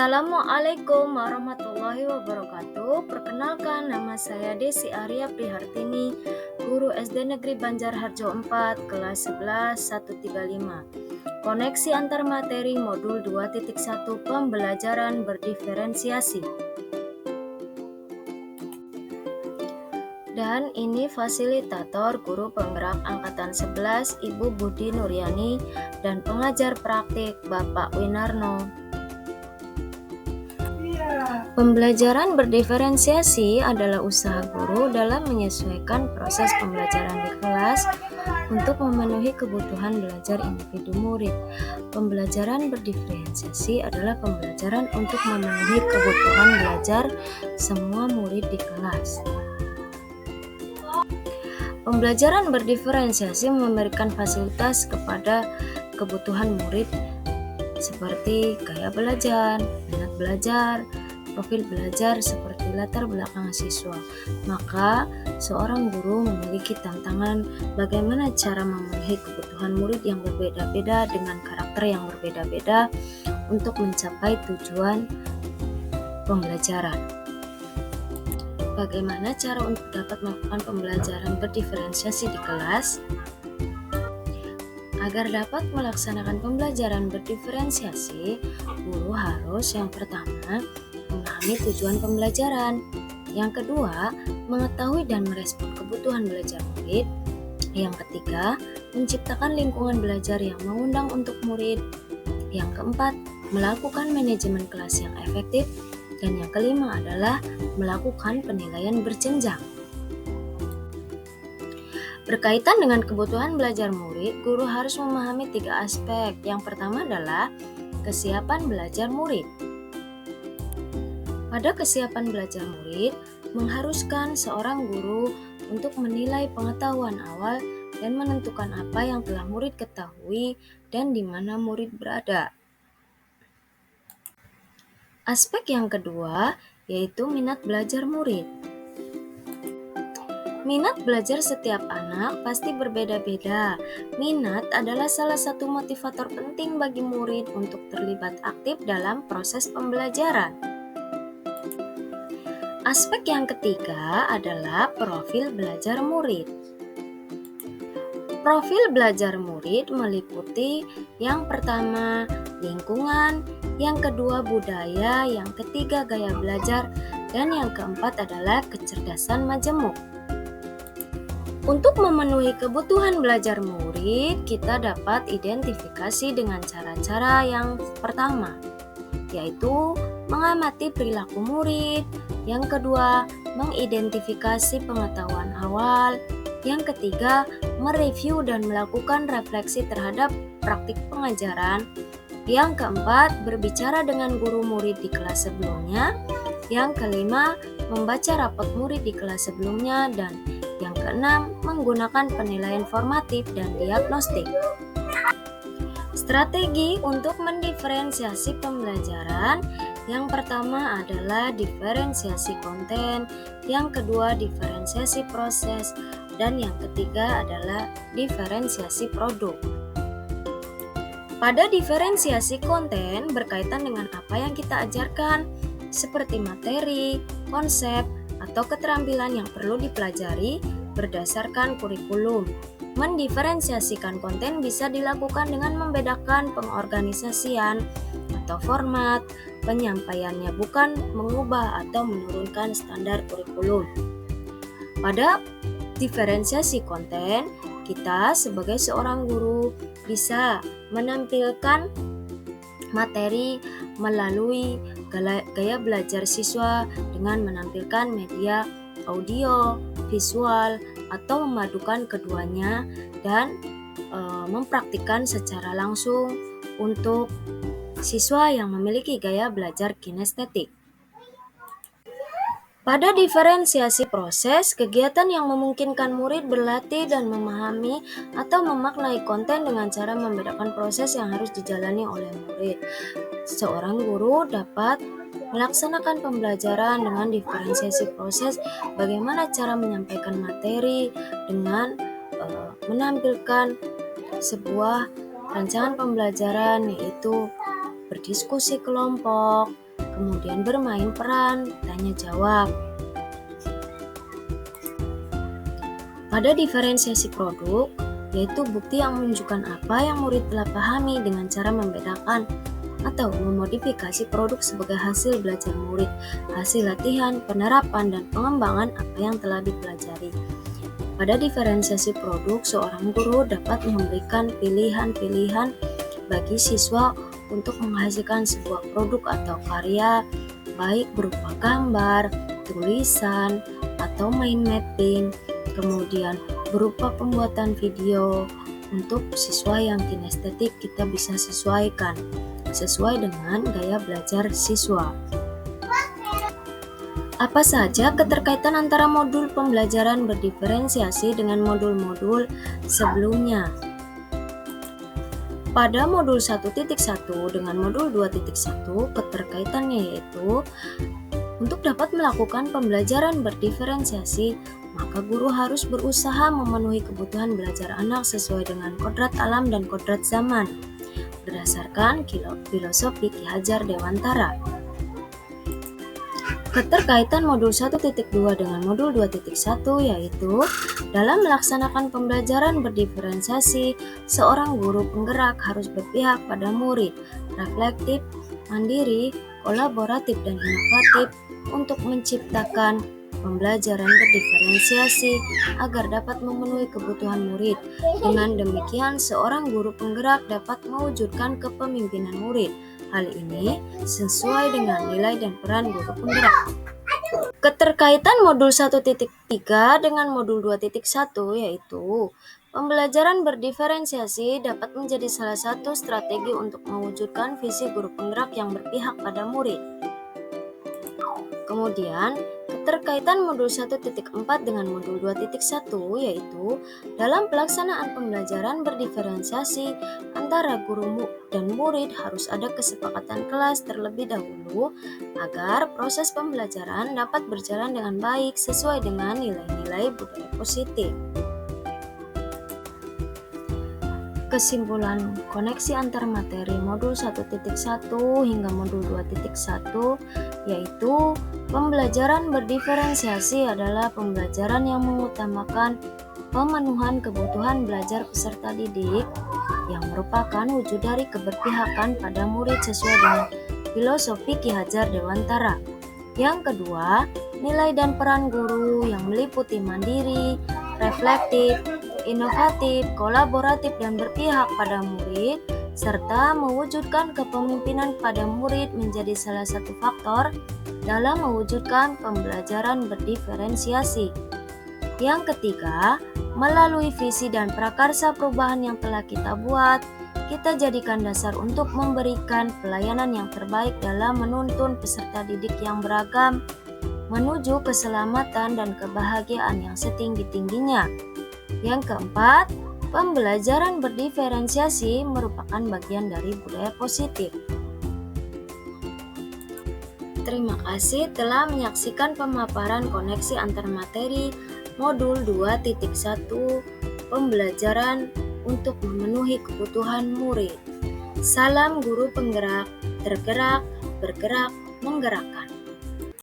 Assalamualaikum warahmatullahi wabarakatuh. Perkenalkan, nama saya Desi Arya Prihartini, guru SD Negeri Banjarharjo 4, kelas 11 135. Koneksi antar materi modul 2.1 pembelajaran berdiferensiasi. Dan ini fasilitator guru penggerak angkatan 11 Ibu Budi Nuryani dan pengajar praktik Bapak Winarno. Pembelajaran berdiferensiasi adalah usaha guru dalam menyesuaikan proses pembelajaran di kelas untuk memenuhi kebutuhan belajar individu murid. Pembelajaran berdiferensiasi adalah pembelajaran untuk memenuhi kebutuhan belajar semua murid di kelas. Pembelajaran berdiferensiasi memberikan fasilitas kepada kebutuhan murid seperti gaya belajar, minat belajar, profil belajar seperti latar belakang siswa. Maka seorang guru memiliki tantangan bagaimana cara memenuhi kebutuhan murid yang berbeda-beda dengan karakter yang berbeda-beda untuk mencapai tujuan pembelajaran. Bagaimana cara untuk dapat melakukan pembelajaran berdiferensiasi di kelas? Agar dapat melaksanakan pembelajaran berdiferensiasi, guru harus yang pertama memahami tujuan pembelajaran, yang kedua mengetahui dan merespon kebutuhan belajar murid, yang ketiga menciptakan lingkungan belajar yang mengundang untuk murid, yang keempat melakukan manajemen kelas yang efektif, dan yang kelima adalah melakukan penilaian berjenjang. Berkaitan dengan kebutuhan belajar murid, guru harus memahami 3 aspek. Yang pertama adalah kesiapan belajar murid. Pada kesiapan belajar murid, mengharuskan seorang guru untuk menilai pengetahuan awal dan menentukan apa yang telah murid ketahui dan di mana murid berada. Aspek yang kedua yaitu minat belajar murid. Minat belajar setiap anak pasti berbeda-beda. Minat adalah salah satu motivator penting bagi murid untuk terlibat aktif dalam proses pembelajaran. Aspek yang ketiga adalah profil belajar murid. Profil belajar murid meliputi yang pertama lingkungan, yang kedua budaya, yang ketiga gaya belajar, dan yang keempat adalah kecerdasan majemuk. Untuk memenuhi kebutuhan belajar murid, kita dapat identifikasi dengan cara-cara yang pertama, yaitu mengamati perilaku murid, yang kedua mengidentifikasi pengetahuan awal, yang ketiga mereview dan melakukan refleksi terhadap praktik pengajaran, yang keempat berbicara dengan guru murid di kelas sebelumnya, yang kelima membaca rapot murid di kelas sebelumnya, dan yang keenam, menggunakan penilaian formatif dan diagnostik. Strategi untuk mendiferensiasi pembelajaran, yang pertama adalah diferensiasi konten, yang kedua diferensiasi proses, dan yang ketiga adalah diferensiasi produk. Pada diferensiasi konten berkaitan dengan apa yang kita ajarkan, seperti materi, konsep, atau keterampilan yang perlu dipelajari berdasarkan kurikulum. Mendiferensiasikan konten bisa dilakukan dengan membedakan pengorganisasian atau format, penyampaiannya bukan mengubah atau menurunkan standar kurikulum. Pada diferensiasi konten, kita sebagai seorang guru bisa menampilkan materi melalui gaya belajar siswa dengan menampilkan media audio, visual, atau memadukan keduanya dan mempraktikkan secara langsung untuk siswa yang memiliki gaya belajar kinestetik. Pada diferensiasi proses, kegiatan yang memungkinkan murid berlatih dan memahami atau memaknai konten dengan cara membedakan proses yang harus dijalani oleh murid. Seorang guru dapat melaksanakan pembelajaran dengan diferensiasi proses, bagaimana cara menyampaikan materi dengan menampilkan sebuah rancangan pembelajaran, yaitu berdiskusi kelompok, kemudian bermain peran tanya jawab. Pada diferensiasi produk, yaitu bukti yang menunjukkan apa yang murid telah pahami dengan cara membedakan atau memodifikasi produk sebagai hasil belajar murid, hasil latihan, penerapan, dan pengembangan apa yang telah dipelajari. Pada diferensiasi produk, seorang guru dapat memberikan pilihan-pilihan bagi siswa untuk menghasilkan sebuah produk atau karya, baik berupa gambar, tulisan, atau mind mapping, kemudian berupa pembuatan video. Untuk siswa yang kinestetik, kita bisa sesuaikan sesuai dengan gaya belajar siswa. Apa saja keterkaitan antara modul pembelajaran berdiferensiasi dengan modul-modul sebelumnya? Pada modul 1.1 dengan modul 2.1, keterkaitannya yaitu untuk dapat melakukan pembelajaran berdiferensiasi, maka guru harus berusaha memenuhi kebutuhan belajar anak sesuai dengan kodrat alam dan kodrat zaman, berdasarkan filosofi Ki Hajar Dewantara. Keterkaitan modul 1.2 dengan modul 2.1 yaitu dalam melaksanakan pembelajaran berdiferensiasi, seorang guru penggerak harus berpihak pada murid, reflektif, mandiri, kolaboratif, dan inovatif untuk menciptakan pembelajaran berdiferensiasi agar dapat memenuhi kebutuhan murid. Dengan demikian, seorang guru penggerak dapat mewujudkan kepemimpinan murid. Hal ini sesuai dengan nilai dan peran guru penggerak. Keterkaitan modul 1.3 dengan modul 2.1 yaitu pembelajaran berdiferensiasi dapat menjadi salah satu strategi untuk mewujudkan visi guru penggerak yang berpihak pada murid. Kemudian, keterkaitan modul 1.4 dengan modul 2.1 yaitu dalam pelaksanaan pembelajaran berdiferensiasi antara guru dan murid harus ada kesepakatan kelas terlebih dahulu agar proses pembelajaran dapat berjalan dengan baik sesuai dengan nilai-nilai budaya positif. Kesimpulan koneksi antar materi modul 1.1 hingga modul 2.1 yaitu pembelajaran berdiferensiasi adalah pembelajaran yang mengutamakan pemenuhan kebutuhan belajar peserta didik yang merupakan wujud dari keberpihakan pada murid sesuai dengan filosofi Ki Hajar Dewantara. Yang kedua, nilai dan peran guru yang meliputi mandiri, reflektif, inovatif, kolaboratif, dan berpihak pada murid, serta mewujudkan kepemimpinan pada murid menjadi salah satu faktor dalam mewujudkan pembelajaran berdiferensiasi. Yang ketiga, melalui visi dan prakarsa perubahan yang telah kita buat, kita jadikan dasar untuk memberikan pelayanan yang terbaik dalam menuntun peserta didik yang beragam menuju keselamatan dan kebahagiaan yang setinggi-tingginya. Yang keempat, pembelajaran berdiferensiasi merupakan bagian dari budaya positif. Terima kasih telah menyaksikan pemaparan koneksi antar materi modul 2.1 pembelajaran untuk memenuhi kebutuhan murid. Salam guru penggerak, tergerak, bergerak, menggerakkan.